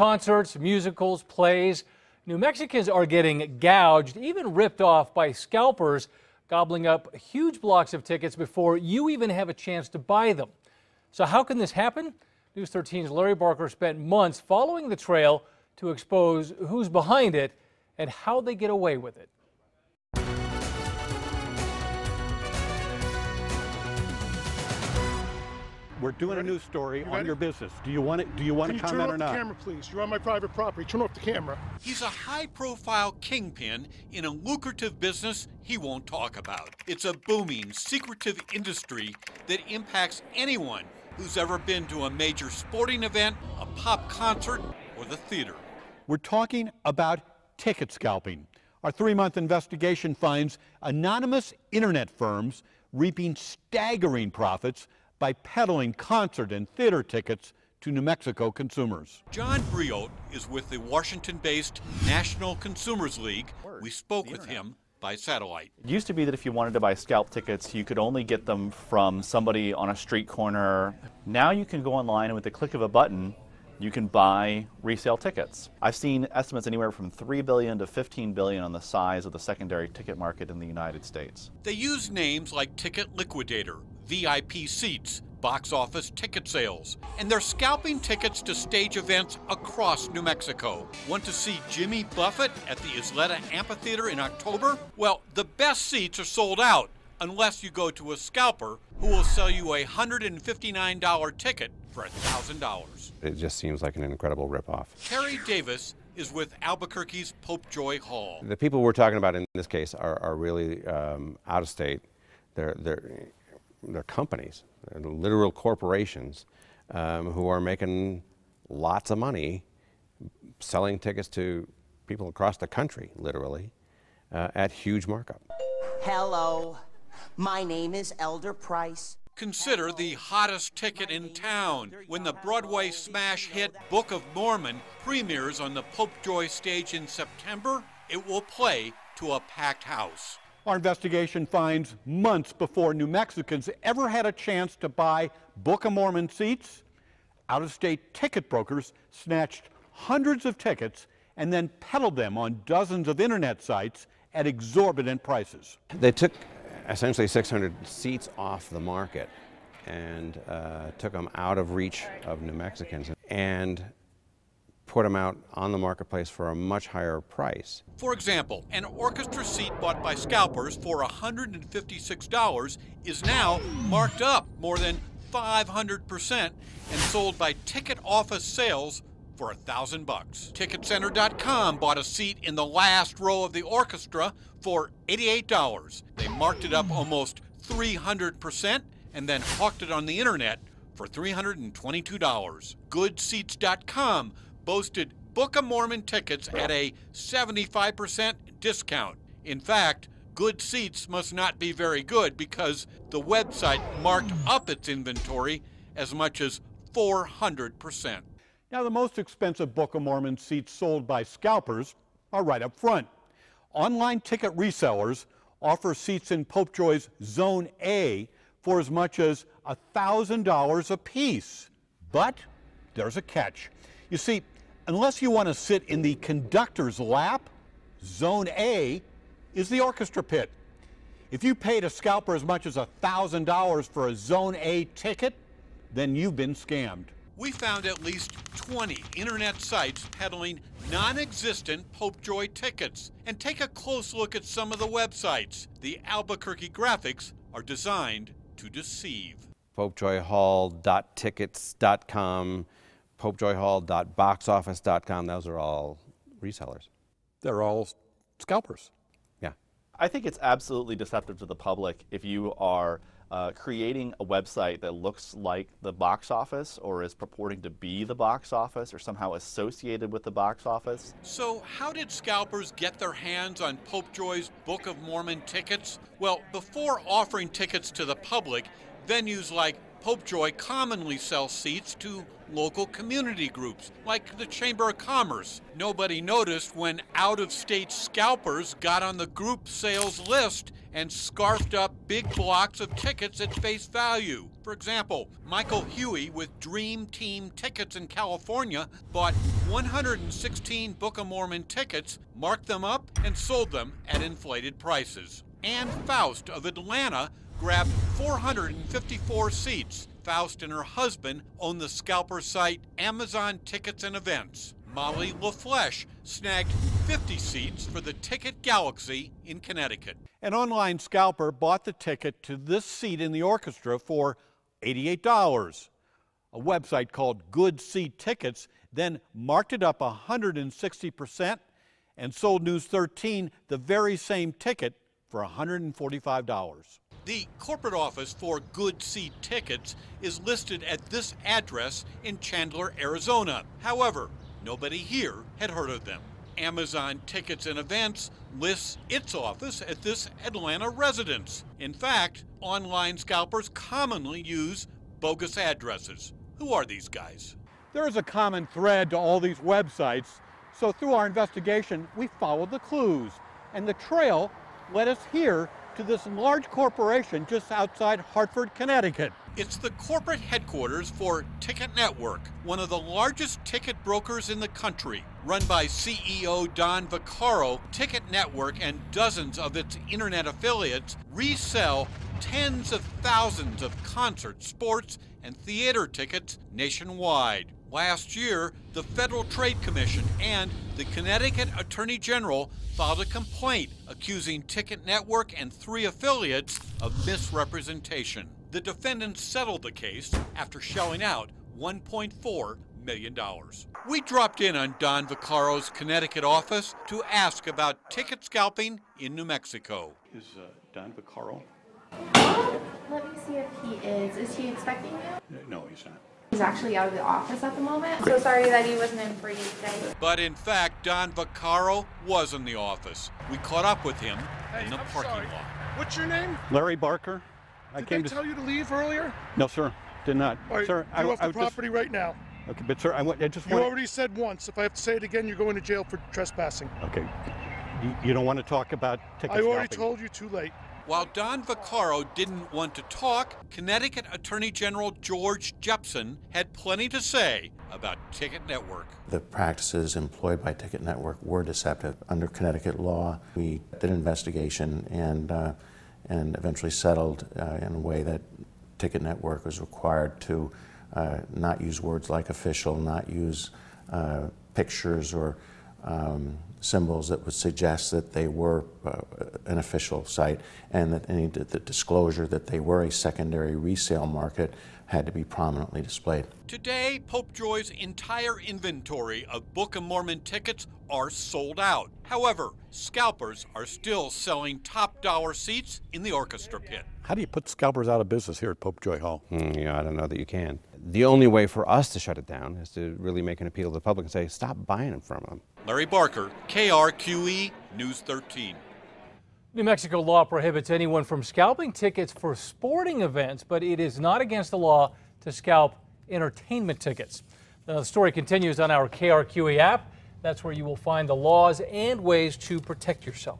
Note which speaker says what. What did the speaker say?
Speaker 1: concerts, musicals, plays. New Mexicans are getting gouged, even ripped off by scalpers, gobbling up huge blocks of tickets before you even have a chance to buy them. So how can this happen? News 13's Larry Barker spent months following the trail to expose who's behind it and how they get away with it.
Speaker 2: We're doing a news story on your business. Do you want it? Do you want to comment or not?
Speaker 3: Turn off the camera, please. You're on my private property. Turn off the camera.
Speaker 4: He's a high-profile kingpin in a lucrative business he won't talk about. It's a booming, secretive industry that impacts anyone who's ever been to a major sporting event, a pop concert, or the theater.
Speaker 2: We're talking about ticket scalping. Our 3-month investigation finds anonymous internet firms reaping staggering profits by peddling concert and theater tickets to New Mexico consumers.
Speaker 4: John Briot is with the Washington-based National Consumers League. We spoke with him by satellite.
Speaker 5: It used to be that if you wanted to buy scalp tickets, you could only get them from somebody on a street corner. Now you can go online and with the click of a button, you can buy resale tickets. I've seen estimates anywhere from $3 billion to $15 billion on the size of the secondary ticket market in the United States.
Speaker 4: They use names like Ticket Liquidator, VIP Seats, box office ticket sales, and they're scalping tickets to stage events across New Mexico. Want to see Jimmy Buffett at the Isleta Amphitheater in October? Well, the best seats are sold out unless you go to a scalper who will sell you a $159 ticket for $1,000.
Speaker 6: It just seems like an incredible ripoff.
Speaker 4: Terry Davis is with Albuquerque's Pope Joy Hall.
Speaker 6: The people we're talking about in this case are really out of state. They're companies, they're literal corporations who are making lots of money selling tickets to people across the country, literally, at huge markup.
Speaker 7: Hello, my name is Elder Price.
Speaker 4: Consider the hottest ticket in town when the Broadway smash hit Book of Mormon premieres on the Pope Joy stage in September. It will play to a packed house.
Speaker 2: Our investigation finds months before New Mexicans ever had a chance to buy Book of Mormon seats, out-of-state ticket brokers snatched hundreds of tickets and then peddled them on dozens of internet sites at exorbitant prices.
Speaker 6: They took essentially 600 seats off the market and took them out of reach of New Mexicans and put them out on the marketplace for a much higher price.
Speaker 4: For example, an orchestra seat bought by scalpers for $156 is now marked up more than 500% and sold by ticket office sales for $1,000. Ticketcenter.com bought a seat in the last row of the orchestra for $88. They marked it up almost 300% and then hawked it on the internet for $322. Goodseats.com boasted Book of Mormon tickets at a 75% discount. In fact, Good Seats must not be very good because the website marked up its inventory as much as 400%.
Speaker 2: Now, the most expensive Book of Mormon seats sold by scalpers are right up front. Online ticket resellers offer seats in Pope Joy's Zone A for as much as $1,000 a piece. But there's a catch. You see, unless you want to sit in the conductor's lap, Zone A is the orchestra pit. If you paid a scalper as much as $1,000 for a Zone A ticket, then you've been scammed.
Speaker 4: We found at least 20 internet sites peddling non-existent Pope Joy tickets. And take a close look at some of the websites. The Albuquerque graphics are designed to deceive.
Speaker 6: PopeJoyHall.tickets.com, PopeJoyHall.boxoffice.com, those are all resellers.
Speaker 2: They're all scalpers.
Speaker 6: Yeah.
Speaker 5: I think it's absolutely deceptive to the public if you are creating a website that looks like the box office or is purporting to be the box office or somehow associated with the box office.
Speaker 4: So how did scalpers get their hands on Pope Joy's Book of Mormon tickets? Well, before offering tickets to the public, venues like Popejoy commonly sells seats to local community groups, like the Chamber of Commerce. Nobody noticed when out-of-state scalpers got on the group sales list and scarfed up big blocks of tickets at face value. For example, Michael Huey with Dream Team Tickets in California bought 116 Book of Mormon tickets, marked them up, and sold them at inflated prices. Ann Faust of Atlanta grabbed 454 seats. Faust and her husband own the scalper site Amazon Tickets and Events. Molly LaFleche snagged 50 seats for the Ticket Galaxy in Connecticut.
Speaker 2: An online scalper bought the ticket to this seat in the orchestra for $88. A website called Good Seat Tickets then marked it up 160% and sold News 13 the very same ticket for $145.
Speaker 4: The corporate office for Good Seat Tickets is listed at this address in Chandler, Arizona. However, nobody here had heard of them. Amazon Tickets and Events lists its office at this Atlanta residence. In fact, online scalpers commonly use bogus addresses. Who are these guys?
Speaker 2: There is a common thread to all these websites, so through our investigation, we followed the clues, and the trail led us here to this large corporation just outside Hartford, Connecticut.
Speaker 4: It's the corporate headquarters for Ticket Network, one of the largest ticket brokers in the country. Run by CEO Don Vaccaro, Ticket Network and dozens of its internet affiliates resell tens of thousands of concert, sports, and theater tickets nationwide. Last year, the Federal Trade Commission and the Connecticut Attorney General filed a complaint accusing Ticket Network and 3 affiliates of misrepresentation. The defendants settled the case after shelling out $1.4 million. We dropped in on Don Vaccaro's Connecticut office to ask about ticket scalping in New Mexico.
Speaker 2: Is Don Vaccaro?
Speaker 8: Let me see if he is. Is he expecting you?
Speaker 2: No, he's not.
Speaker 8: He's actually out of the office at the moment. So sorry that he wasn't in for you today.
Speaker 4: But in fact, Don Vaccaro was in the office. We caught up with him in the parking lot.
Speaker 3: What's your name?
Speaker 2: Larry Barker.
Speaker 3: Did they tell you to leave earlier?
Speaker 2: No, sir, did not.
Speaker 3: All right,
Speaker 2: Sir,
Speaker 3: you're off the property right now.
Speaker 2: Okay, but sir, I just
Speaker 3: You
Speaker 2: want.
Speaker 3: already said once. If I have to say it again, you're going to jail for trespassing.
Speaker 2: Okay. You don't want to talk about ticket
Speaker 3: I already
Speaker 2: scalping?
Speaker 3: told you, too late.
Speaker 4: While Don Vaccaro didn't want to talk, Connecticut Attorney General George Jepsen had plenty to say about Ticket Network.
Speaker 9: The practices employed by Ticket Network were deceptive. Under Connecticut law, we did an investigation and eventually settled in a way that Ticket Network was required to not use words like official, not use pictures or symbols that would suggest that they were an official site, and that the disclosure that they were a secondary resale market had to be prominently displayed.
Speaker 4: Today, Popejoy's entire inventory of Book of Mormon tickets are sold out. However, scalpers are still selling top dollar seats in the orchestra pit.
Speaker 2: How do you put scalpers out of business here at Popejoy Hall?
Speaker 6: Yeah, I don't know that you can. The only way for us to shut it down is to really make an appeal to the public and say, stop buying them from them.
Speaker 4: Larry Barker, KRQE, News 13.
Speaker 1: New Mexico law prohibits anyone from scalping tickets for sporting events, but it is not against the law to scalp entertainment tickets. The story continues on our KRQE app. That's where you will find the laws and ways to protect yourself.